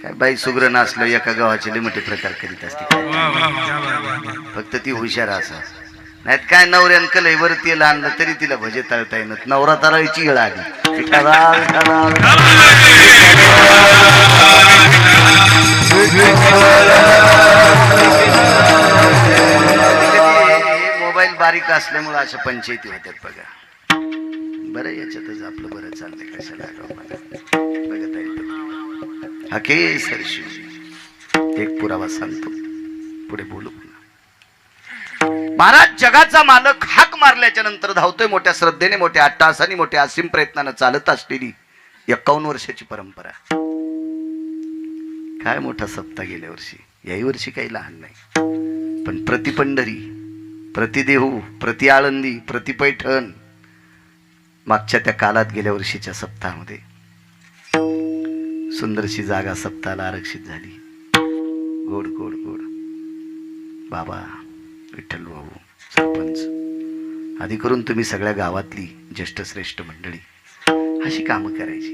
काय बाई सुग्रण असलं एका गावाचे लिमिटे प्रकार करीत असते फक्त ती हुशार असा नाहीत काय नवऱ्यान कलईवर तेल आणलं तरी तिला भजे तळता येणार नवरा तळायची वेळ आली मोबाईल बारीक असल्यामुळे अशा पंचायती होत्यात बघा बरं याच्यातच आपलं बरं चाललंय कशाला बघत आहे हके सरशी एक पुरावा सांगतो पुढे बोलू महाराज जगाचा मालक हाक मारल्याच्या नंतर धावतोय मोठ्या श्रद्धेने मोठ्या अट्टहासाने मोठ्या असीम प्रयत्नानं चालत असलेली 51 वर्षाची परंपरा काय मोठा सप्ताह गेल्या वर्षी याही वर्षी काही लहान नाही पण प्रति पंढरी प्रति देहू प्रति आळंदी प्रति पैठण मागच्या त्या कालात गेल्या वर्षीच्या सप्ताहामध्ये सुंदरशी जागा सप्ताहाला आरक्षित झाली गोड गोड गोड बाबा विठ्ठल भाऊ सरपंच आधी करून तुम्ही सगळ्या गावातली ज्येष्ठ श्रेष्ठ मंडळी अशी कामं करायची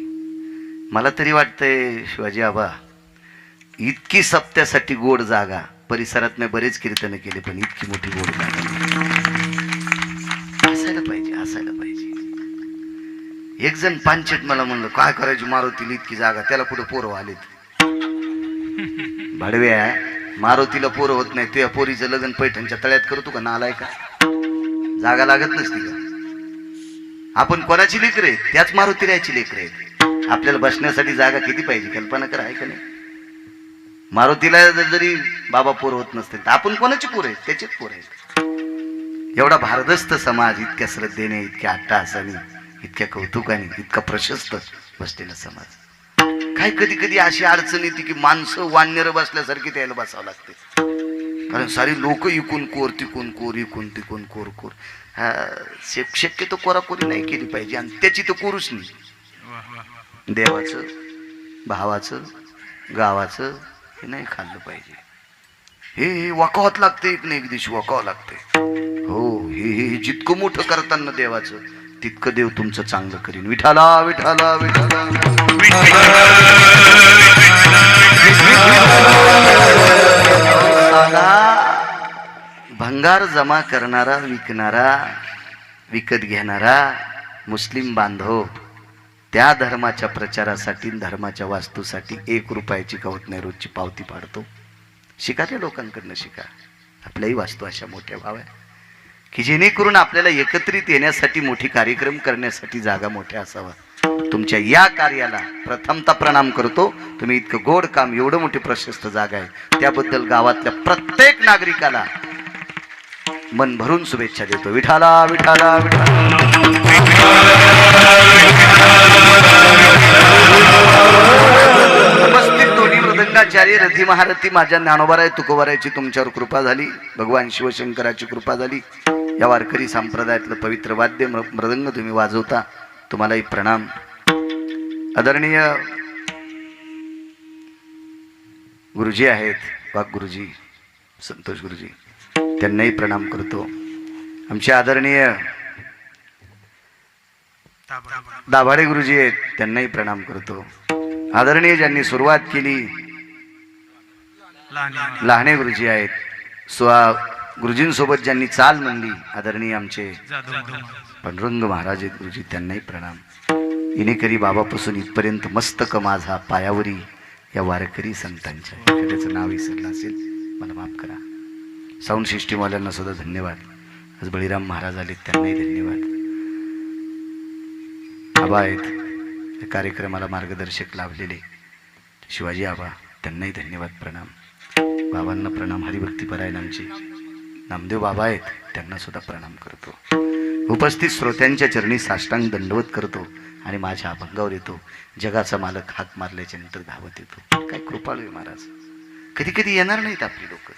मला तरी वाटतंय शिवाजी आबा इतकी सप्त्यासाठी गोड जागा परिसरात मी बरेच कीर्तन केले पण इतकी मोठी गोड जागा असायला पाहिजे एक जण पांचट मला म्हणलं काय करायची मारुतीला इतकी जागा त्याला कुठे पोरं आलेत भाडव्या मारुतीला पोरं होत नाही तुझ्या पोरीचं लग्न पैठणच्या तळ्यात करतो का नालाय का जागा लागत नसती का आपण कोणाची लेकर आहे त्याच मारुतीरायची लेकर आहेत आपल्याला बसण्यासाठी जागा किती पाहिजे कल्पना करा आहे का नाही मारुतीला जरी बाबा पोर होत नसतील तर आपण कोणाची पोर आहेत त्याचेच पोर आहेत एवढा भारदस्त समाज इतक्या श्रद्धेने इतक्या अट्टहासाने इतक्या कौतुकाने इतका प्रशस्त बसलेला समाज काय कधी कधी अशी अडचण येते की माणसं वानर बसल्यासारखी त्याला बसावं लागते कारण सारी लोक इकून कोर तिकून कोर इकून तिकून कोर कोर शक्यतो कोराकोरी नाही केली पाहिजे आणि त्याची तर कोरूच नाही देवाचं भावाचं गावाचं हे नाही खाल्लं पाहिजे हे वाकावत लागते एक नाही एक दिवशी वाकावं लागते हो हे जितकं मोठं करताना देवाचं तितकं देव तुमचं चांगलं करीन विठाला विठाला विठाला भंगार जमा करणारा विकणारा विकत घेणारा मुस्लिम बांधव त्या धर्माच्या प्रचारासाठी धर्माच्या वास्तूसाठी 1 रुपयाची का होत नाही रोजची पावती पाडतो शिका त्या लोकांकडनं शिका आपल्याही वास्तू अशा मोठ्या व्हाव्या की जेणेकरून आपल्याला एकत्रित येण्यासाठी मोठी कार्यक्रम करण्यासाठी जागा मोठ्या असावा तुमच्या या कार्याला प्रथमतः प्रणाम करतो तुम्ही इतकं गोड काम एवढं मोठी प्रशस्त जागा आहे त्याबद्दल गावातल्या प्रत्येक नागरिकाला मन भरून शुभेच्छा देतो विठाला विठाला उपस्थित दोन्ही मृदंगाचार्य रथी महारथी माझ्या ज्ञानोबाराय तुकोबारायची तुमच्यावर कृपा झाली भगवान शिवशंकराची कृपा झाली या वारकरी संप्रदायातलं पवित्र वाद्य मृदंग तुम्ही वाजवता तुम्हालाही प्रणाम आदरणीय गुरुजी आहेत वाघ गुरुजी संतोष गुरुजी त्यांनाही प्रणाम करतो आमचे आदरणीय दाभाडे गुरुजी आहेत त्यांनाही प्रणाम करतो आदरणीय ज्यांनी सुरुवात केली लहाने गुरुजी आहेत गुरुजींसोबत ज्यांनी चाल म्हणली आदरणीय आमचे पांडुरंग महाराज आहेत गुरुजी त्यांनाही प्रणाम इनेकरी बाबापासून इथपर्यंत मस्तक माझा पायावरी या वारकरी संतांच्या त्याचं नाव विसरलं असेल मला माफ करा साऊंड सिस्टीमवाल्यांना सुद्धा धन्यवाद आज बळीराम महाराज आले त्यांनाही धन्यवाद आबा आहेत या कार्यक्रमाला मार्गदर्शक लाभलेले शिवाजी आबा त्यांनाही धन्यवाद प्रणाम बाबांना प्रणाम हरिभक्तीपरायणांचे नामदेव बाबा आहेत त्यांना सुद्धा प्रणाम करतो उपस्थित श्रोत्यांच्या चरणी साष्टांग दंडवत करतो आणि माझ्या अभंगावर येतो जगाचा मालक हाक मारल्याच्या नंतर धावत येतो काय कृपाळू आहे महाराज कधी कधी येणार नाहीत आपली लोक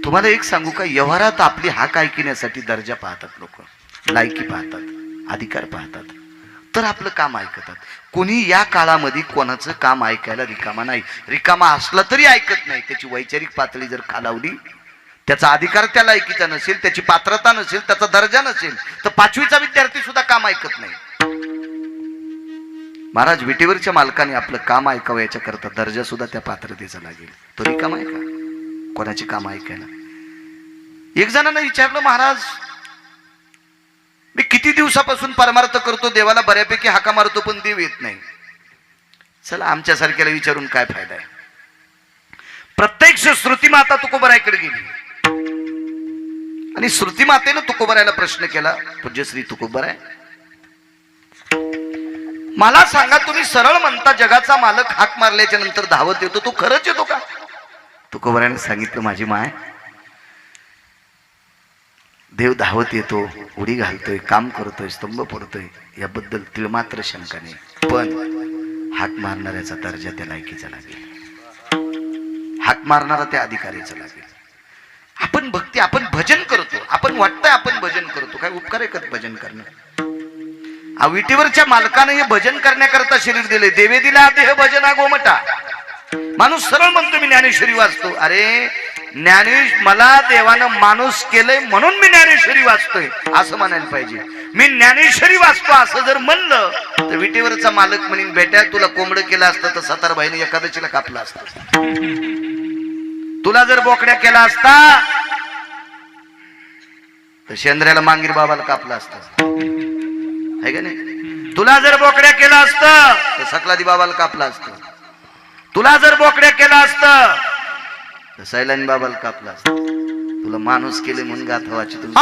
तुम्हाला एक सांगू का व्यवहारात आपली हाक ऐकण्यासाठी दर्जा पाहतात लोक लायकी पाहतात अधिकार पाहतात तर आपलं काम ऐकतात कोणी या काळामध्ये कोणाचं काम ऐकायला रिकामा नाही रिकामा असला तरी ऐकत नाही त्याची वैचारिक पातळी जर खालावली त्याचा अधिकार त्या लायकीचा नसेल त्याची पात्रता नसेल त्याचा दर्जा नसेल तर 5वीचा विद्यार्थी सुद्धा काम ऐकत नाही महाराज विटेवरच्या मालकाने आपलं काम ऐकावं याच्या करता दर्जा सुद्धा त्या पात्रतेचा लागेल. तो रिकाम आहे का कोणाची काम ऐकायला? एक जणांना विचारलं, महाराज मी किती दिवसापासून परमार्थ करतो, देवाला बऱ्यापैकी हाका मारतो, पण देव येत नाही. चला आमच्यासारख्याला विचारून काय फायदा आहे? प्रत्यक्ष श्रुतीमाता तुकोबरायकडे गेली आणि श्रुतीमातेनं तुकोबरायला प्रश्न केला, पूज्यश्री तुकोबराय मला सांगा, तुम्ही सरळ म्हणता जगाचा मालक हाक मारल्याच्या नंतर धावत येतो, तो खरंच येतो का? तुकोबरायने सांगितलं, माझी माय, देव धावत येतो, उडी घालतोय, काम करतोय, स्तंभ पडतोय, याबद्दल तिळमात्र शंका नाही, पण हाक मारणाऱ्याचा दर्जा त्या लायकीचा लागेल, हाक मारणारा त्या अधिकारीचा लागेल. आपण भक्ती, आपण भजन करतो, आपण वाटतंय आपण भजन करतो, काय उपकार आहे का भजन करणं? विटेवरच्या मालकाने हे भजन करण्याकरता शरीर दिले, देवे दिला देह भजना गोमटा. माणूस सरळ म्हणतो मी ज्ञानेश्वरी वाचतो. अरे ज्ञानेश, मला देवानं माणूस केलंय म्हणून मी ज्ञानेश्वरी वाचतोय असं म्हणायला पाहिजे. मी ज्ञानेश्वरी वाचतो असं जर म्हणलं तर विटेवरचा मालक म्हणेन, बेट्या तुला कोंबडं केलं असतं तर सतारबाईने एकादशीला कापलं असतं, तुला जर बोकड्या केला असता तर शेंद्र्याला मांगीर बाबाला कापलं असतं, आहे का नाही? तुला जर बोकड्या केलं असतं तर सकलादी बाबाला कापलं असतं, तुला जर बोकड्या केलं असतं तर सैलानी बाबाला कापलं असतं. तुला माणूस केले म्हणून गाथवाची तुम्ही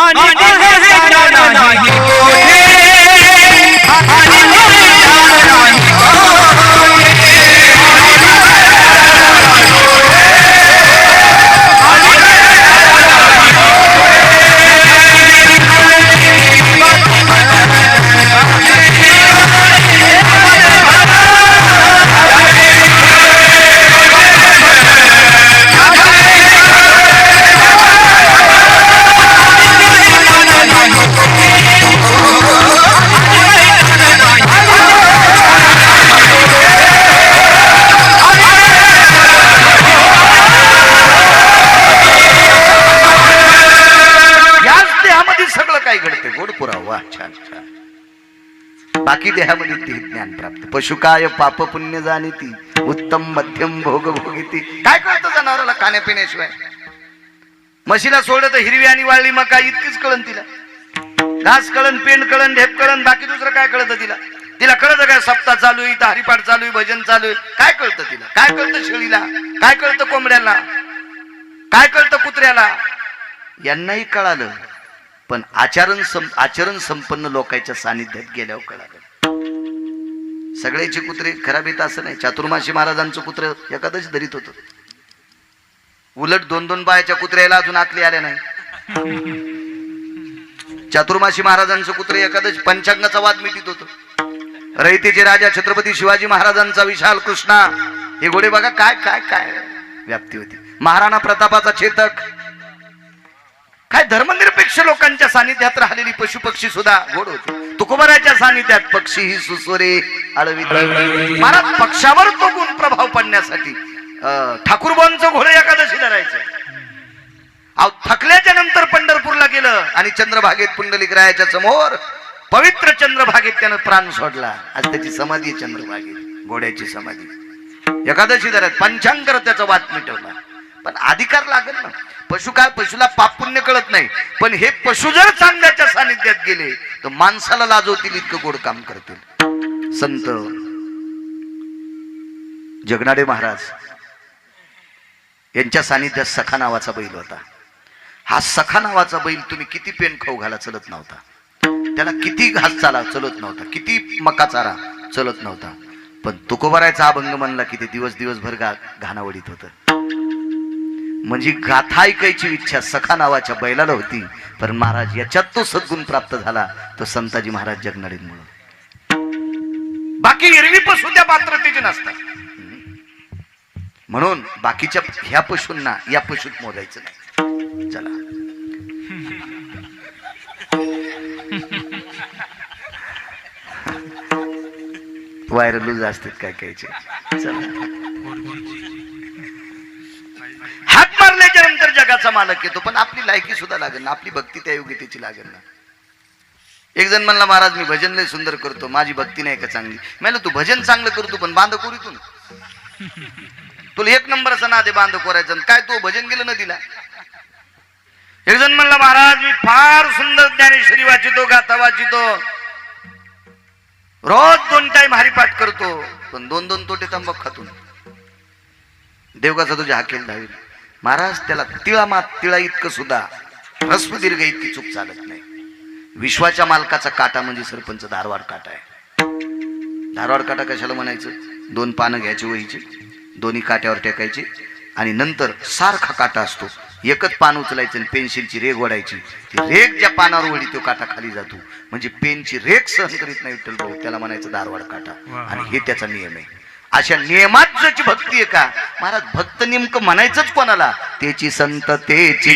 बाकी देहामध्ये ते ज्ञान प्राप्त. पशुकाय पाप पुण्य जाणीती, उत्तम मध्यम भोग भोगीती. काय कळतं जनावराला खाण्यापिण्याशिवाय? म्हशीला सोडलं तर हिरवी आणि वाळली मका इतकीच कळण तिला, घास कळण, पेंड कळण, ढेप कळण, बाकी दुसरं काय कळतं तिला? तिला कळतं काय सप्ताह चालू आहे, हरिपाठ चालू आहे, भजन चालू आहे? काय कळतं तिला? काय कळतं शेळीला? काय कळतं कोंबड्याला? काय कळतं कुत्र्याला? यांनाही कळालं, पण आचरण संपन्न लोकांच्या सानिध्यात गेल्यावर कळालं. सगळ्याचे कुत्रे खराब येत असं नाही. चातुर्मासी महाराजांचं कुत्र एकादशी धरीत होतं, उलट 2-2 बायाच्या कुत्र्याला अजून आकली आल्या नाही. चातुर्मासी महाराजांचं कुत्र एकादशी पंचांगाचा वाद मिटित होतं. रयतेचे राजा छत्रपती शिवाजी महाराजांचा विशाल कृष्णा, हे घोडे बघा काय काय काय व्याप्ती होती. महाराणा प्रतापाचा चेतक, काय धर्मनिरपेक्ष लोकांच्या सानिध्यात राहिलेली पशु पक्षी सुद्धा गोड होते. तुकोबराच्या सानिध्यात पक्षी ही सुसोरे आळवित. महाराज पक्षावर तो गुण प्रभाव पडण्यासाठी ठाकूरबांचं घोडे एकादशी धरायचं. थकल्याच्या नंतर पंढरपूरला गेलं आणि चंद्रभागेत पुंडलिक रायाच्या समोर पवित्र चंद्रभागेत त्यानं प्राण सोडला. आज त्याची समाधी आहे चंद्रभागेत, घोड्याची समाधी. एकादशी धरत पंचांगर त्याचा वाद मिटवला. पण अधिकार लागेल ना. पशु काय, पशुला पाप पुण्य कळत नाही, पण हे पशु जर चांगल्याच्या सानिध्यात गेले तर माणसाला लाजवतील इतकं गोड काम करतील. संत जगनाडे महाराज यांच्या सानिध्यात सखा नावाचा बैल होता. हा सखा नावाचा बैल तुम्ही किती पेन खाऊ घाला चलत नव्हता, त्याला किती घास चाला चलत नव्हता, किती मका चारा चलत नव्हता. पण तुकोबरायचा अभंग म्हणला की ते दिवसभर घाणावडीत होतं. म्हणजे गाथा ऐकायची इच्छा सखा नावाच्या बैलाला होती, पण महाराज याच्यात तो सद्गुण प्राप्त झाला, तो संताजी महाराज जगनाडेंमुळे. बाकी एरवी पशु त्या पात्रतेचे नसतात. म्हणून बाकीच्या ह्या पशूंना या पशूत मोजायचं नाही. चला व्हायरल असतात काय कायचे. हात मारल्याच्या नंतर जगाचा मालक येतो, पण आपली लायकी सुद्धा लागेल ना, आपली भक्ती त्या योग्यतेची लागेल ना. एक जण म्हणला महाराज मी भजन लय सुंदर करतो, माझी भक्ती नाही का चांगली? म्हणलं तू भजन चांगलं करतो पण बांध कोरीतून तुला एक नंबरचा नादे बांध कोरायचा, काय तू भजन गेलं नदीला? एक जण म्हणला महाराज मी फार सुंदर ज्ञानेश्वरी वाचितो, गाथा वाचितो, रोज 2 टाइम हरिपाठ करतो, पण 2-2 तोटे तंबाखू खातो. देवगाचा तुझ्या हाकेल धावी. महाराज त्याला तिळा इतकं सुद्धा ह्रस्व दीर्घ इतकी चूक चालत नाही. विश्वाच्या मालकाचा काटा म्हणजे सरपंच धारवाड काटा आहे. धारवाड काटा कशाला म्हणायचं? 2 पानं घ्यायची वहीची, दोन्ही काट्यावर टेकायची आणि नंतर सारखा काटा असतो, एकच पान उचलायचं आणि पेन्सिलची रेग ओढायची. ती रेग ज्या पानावर ओढी तो काटा खाली जातो, म्हणजे पेनची रेग सहन करीत नाही विठ्ठल भाऊ, त्याला म्हणायचं धारवाड काटा. आणि हे त्याचा नियम आहे. अशा नियमात ज्याची भक्ती आहे का महाराज, भक्त नेमकं म्हणायचंच कोणाला? त्याची संत तेची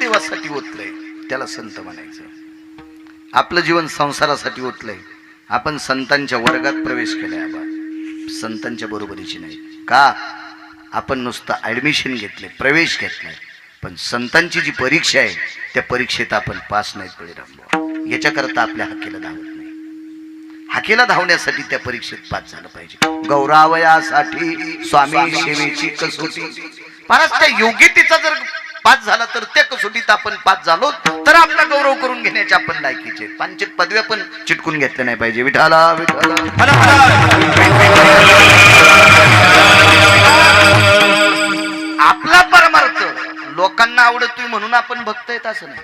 देवासाठी ओतलंय, त्याला संत म्हणायचं. आपलं जीवन संसारासाठी ओतलंय. आपण संतांच्या वर्गात प्रवेश केलाय, आबा संतांच्या बरोबरीची नाही. का? आपण नुसतं ऍडमिशन घेतले, प्रवेश घेतलाय, पण संतांची जी परीक्षा आहे त्या परीक्षेत आपण पास नाहीत. बळीराम याच्याकरता आपल्या हाकेला धावत नाही. हाकेला धावण्यासाठी त्या परीक्षेत पास झालं पाहिजे. गौरावयासाठी स्वामी सेवेची कसोटी. महाराज त्या योग्यतेचा जर पास झाला तर त्या कसोटीत आपण पास झालो तर आपला गौरव करून घेण्याचे आपण लायकीचे. 5 पदव्या पण चिटकून घेतल्या नाही पाहिजे. विठाला विठाला. आपला परमार्थ लोकांना आवडतोय म्हणून आपण भक्त आहेत असं नाही.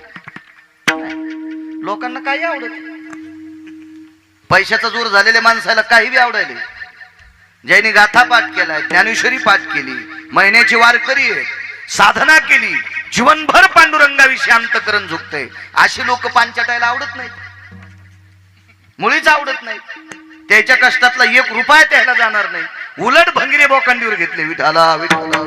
लोकांना काही आवडत, पैशाचा जोर झालेल्या माणसाला काही बी आवडायले. ज्यांनी गाथा पाठ केलाय, ज्ञानेश्वरी पाठ केली, महिन्याची वारकरी आहे, साधना केली, जीवनभर पांडुरंगाविषयी अंतकरण झुकते, अशी लोक पांचाटायला आवडत नाहीत, मुळीच आवडत नाही. त्याच्या कष्टातला 1 रुपया त्याला जाणार नाही. उलट भंगिरे बोकांडीवर घेतले. विठाला विठाला.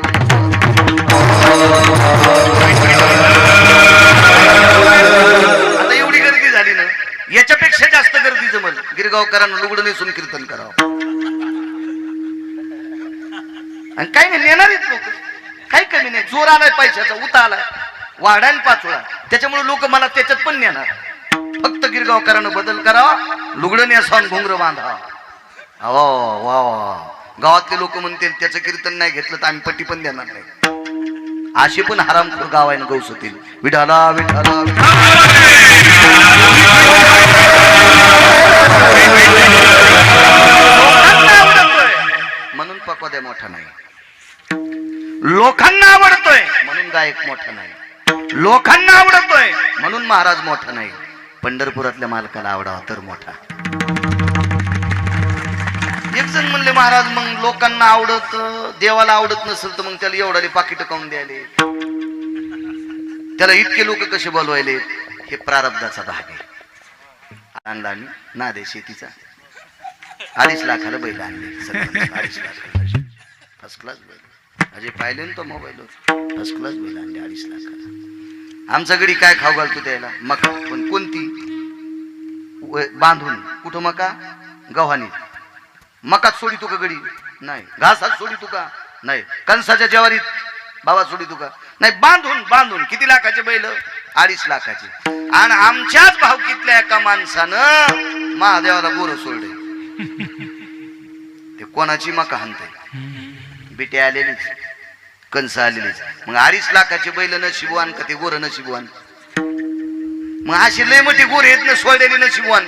आता एवढी गर्दी झाली ना, याच्यापेक्षा जास्त गर्दी जमल. गिरगावकरांना लुगडं नेसून कीर्तन करावं आणि काही नाही नेणार आहेत लोक. काही कमी नाही. जोर आलाय पैशाचा, उता आलाय, वाढायला पाचोळा, त्याच्यामुळे लोक मला त्याच्यात पण नेणार. फक्त गिरगावकरांना बदल करावा, लुगडं नेसावून घुंगर बांधा. वा वा. गावातले लोक म्हणतील त्याचं कीर्तन नाही घेतलं तर आम्ही पट्टी पण देणार नाही. असे पण हरामखोर गावायला गौस होतील. विठाला विठाला. म्हणून पकवाद्या मोठा नाही. लोकांना आवडतोय म्हणून गायक मोठा नाही. लोकांना आवडतोय म्हणून महाराज मोठा नाही. पंढरपुरातल्या मालकाला आवडावा तर मोठा. एक जण म्हणले महाराज मग लोकांना आवडत, देवाला आवडत नसेल तर मग त्याला एवढाले पाकिट काऊन द्यायले, त्याला इतके लोक कसे बोलवायले? हे प्रारब्धाचा भाग आहे. आणला आम्ही नादे शेतीचा 2.5 लाखाला बैल आणले. 2.5 लाखाला फर्स्ट क्लास बैल. अजय पाहिले ना तो मोबाईलवर, फर्स्ट क्लास बैल आणले 2.5 लाखाला. आमचा गडी काय खाऊ घालतो त्याला? मका. पण कोणती? बांधून. कुठं मका? गव्हाणी. मकात सोडी तुका गडी? नाही. घासात सोडी तुका? नाही. कणसाच्या ज्वारीत बाबा सोडी तुका? नाही. बांधून. बांधून. किती लाखाचे बैल? 2.5 लाखाचे. आणि आमच्याच भावकीतल्या एका माणसानं महादेवाला गोरं सोडले. ते कोणाची मका हाणते? बिटे आलेलीच, कणस आलेलीच. मग 2.5 लाखाचे बैल नशिबवान का ते गोरं नशिबवान? मग अशी लय मोठी गोर येत ना सोडलेली नशिबवान.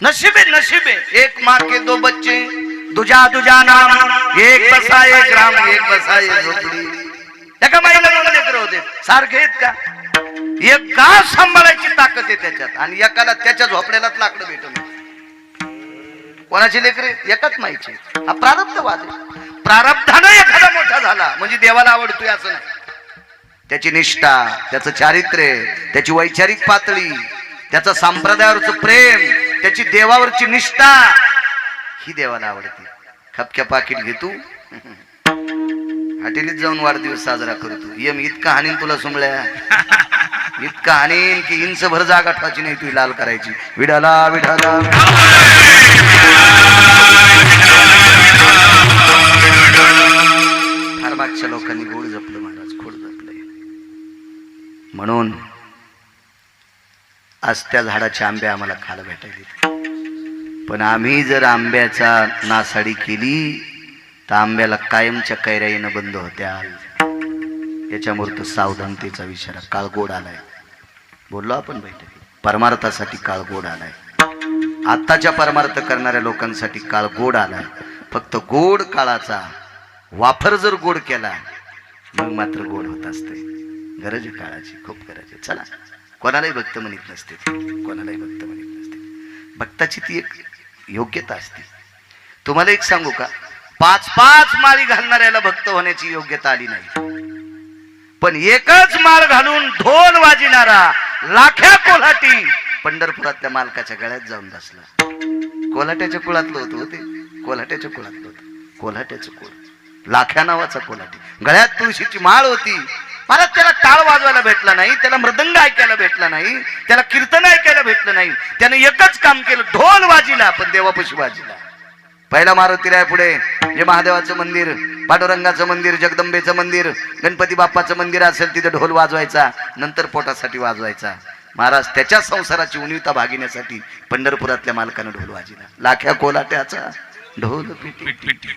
नसीबे नसीबे एक माँ के दो बच्चे दुजा दुजा नाम एक बसा एक राम एक बसा एक झोपडी. एका बाईला दोन लेकरं होते सारखे आहेत का? एक गाव सांभाळायची ताकद आहे त्याच्यात आणि एकाला त्याच्या झोपड्यालाच लाकडं भेटत. कोणाची लेकरे एकाच माहिती. हा प्रारब्धवाद आहे. प्रारब्धानं एखादा मोठा झाला म्हणजे देवाला आवडतोय असं नाही. त्याची निष्ठा, त्याचं चारित्र्य, त्याची वैचारिक पातळी, त्याचं संप्रदायावरचं प्रेम, त्याची देवावरची निष्ठा ही देवाला आवडते. खपक्या पाकिट घेतो हॉटेलीत जाऊन वाढदिवस साजरा करतो. यम इतका हानीन तुला सुमळ्या, इतका हानीन की इंच भर जागा ठेवायची नाही तुझी लाल करायची. विडाला विडाला फार मागच्या लोकांनी गोड जपलं महाराज, खोड जपलंय. म्हणून आज त्या झाडाचे आंबे आम्हाला खायला भेटायले. पण आम्ही जर आंब्याचा नासाडी केली तर आंब्याला कायमच्या कैऱ्या येणं बंद होत्या. याच्यामुळे तर सावधानतेचा विचार. काळ गोड आलाय. बोललो आपण बैठकीत, परमार्थासाठी काळ गोड आलाय. आत्ताच्या परमार्थ करणाऱ्या लोकांसाठी काळ गोड आलाय. फक्त गोड काळाचा वापर जर गोड केला मग मात्र गोड होत असते. गरज आहे काळाची, खूप गरज आहे. चला, कोणालाही भक्त म्हणत नसते, कोणालाही भक्त म्हणत नसते. भक्ताची ती एक योग्यता असते. तुम्हाला एक सांगू का, 5-5 माळी घालणाऱ्याला भक्त होण्याची योग्यता आली नाही. पण एकच माळ घालून ढोल वाजविणारा लाख्या कोल्हाटी पंढरपुरातल्या मालकाच्या गळ्यात जाऊन बसला. कोल्हाट्याच्या कुळातलं होतं ते, कोल्हाट्याच्या कुळातलं होतं. कोल्हाट्याचं कुळ, लाख्या नावाचा कोल्हाटी. गळ्यात तुळशीची माळ होती. मला त्याला टाळ वाजवायला भेटला नाही, त्याला मृदंग ऐकायला भेटला नाही, त्याला कीर्तन ऐकायला भेटलं नाही. त्याने एकच काम केलं, ढोल वाजिला, पण देवापाशी वाजिला. पहिला मारुतीराय पुढे जे महादेवाचं मंदिर, पांडुरंगाचं मंदिर, जगदंबेचं मंदिर, गणपती बाप्पाचं मंदिर असेल तिथे ढोल वाजवायचा, नंतर पोटासाठी वाजवायचा. महाराज त्याच्या संसाराची उणीवता भागिण्यासाठी पंढरपुरातल्या मालकानं ढोल वाजिला. लाख्या कोल्हाट्याचा ढोल पिटी.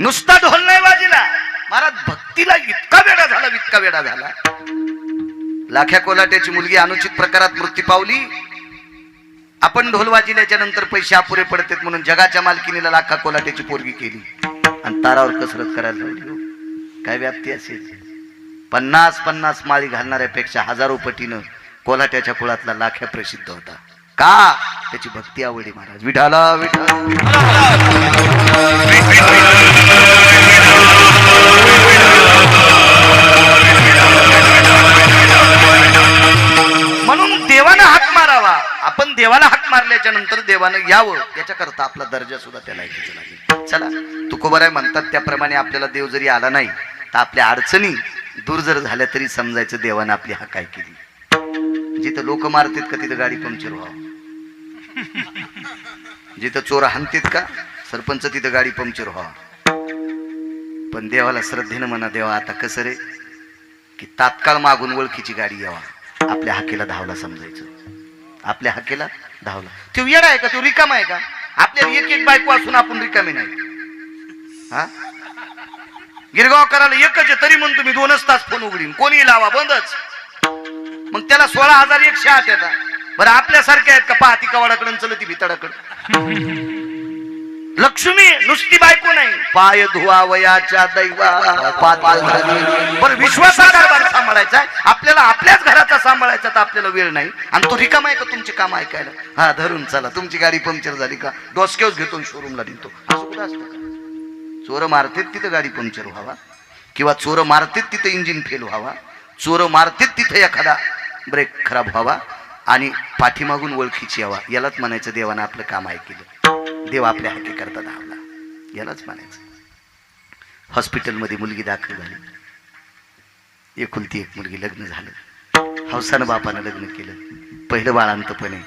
नुसता ढोल नाही वाजिला महाराज, भक्तीला इतका वेडा झाला, इतका वेडा झाला. लाख्या कोल्हाट्याची मुलगी अनुचित प्रकारात मृत्यू पावली. आपण ढोल वाजिल्याच्या नंतर पैसे अपुरे पडतात म्हणून जगाच्या मालकीनीला लाखा कोल्हाट्याची पोरगी केली आणि तारावर कसरत करायला लावली. काय व्याप्ती असेल. 50-50 माळी घालणाऱ्यापेक्षा हजारो पटीनं कोल्हाट्याच्या कुळातला लाख्या प्रसिद्ध होता. का? त्याची भक्ती आवडी महाराज. विठाला विठाला. म्हणून देवानं हाक मारावा. आपण देवाला हाक मारल्याच्या नंतर देवानं यावं, याच्याकरता आपला दर्जा सुद्धा त्याला ऐकायचा लागेल. चला, तुकोबाराय म्हणतात त्याप्रमाणे आपल्याला देव जरी आला नाही तर आपल्या अडचणी दूर जर झाल्या तरी समजायचं देवानं आपली हाक ऐकली. जिथं लोक मारतात का तिथं गाडी पंक्चर व्हावं, जिथं चोर हाणतात का सरपंच तिथं गाडी पंक्चर व्हावं. पण देवाला श्रद्धेनं म्हणा, देवा आता कसं रे की तात्काळ मागून ओळखीची गाडी यावा, आपल्या हाकेला धावला समजायचं. आपल्या हाकेला धावला. तो येडा आहे का? तो रिकामा आहे का? आपल्याला एक एक बायको असून आपण रिकामी नाही. हा, गिरगाव करायला एकच आहे तरी म्हणून तुम्ही 2च तास फोन उघडीन, कोणी लावा बंदच. मग त्याला 16,108 येतात. बरं आपल्यासारख्या आहेत का? पाहती कवाडाकडून चलती भिताडाकडं. लक्ष्मी नुसती बायको नाही, पाय धुवावयाच्या दैवा. बरं विश्वासाचा कारभार सांभाळायचा आपल्याला, आपल्याच घराचा सांभाळायचा तर आपल्याला वेळ नाही. आणि तो रिकामा आहे का तुमचे काम ऐकायला? हा, धरून चला, तुमची गाडी पंक्चर झाली का डोसक्यावर घेतो शोरूमला निघतो. असं कुठं असतं का? चोर मारतात तिथं गाडी पंक्चर व्हावा, किंवा चोर मारतात तिथं इंजिन फेल व्हावा, चोर मारतात तिथं एखादा ब्रेक खराब व्हावा आणि पाठीमागून ओळखीची यावा. यालाच म्हणायचं देवानं आपलं काम ऐकलं, देव आपल्या हाकी करता धावला, यालाच म्हणायचं. हॉस्पिटलमध्ये मुलगी दाखल झाली. एकुलती एक मुलगी, लग्न झालं, हौसानं बापानं लग्न केलं, पहिलं बाळांतपणे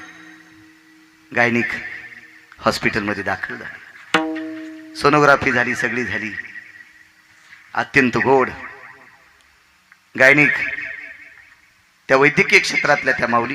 गायनिक हॉस्पिटलमध्ये दाखल झाली, सोनोग्राफी झाली, सगळी झाली, अत्यंत गोड गायनिक त्या वैद्यकीय क्षेत्रातल्या त्या माऊली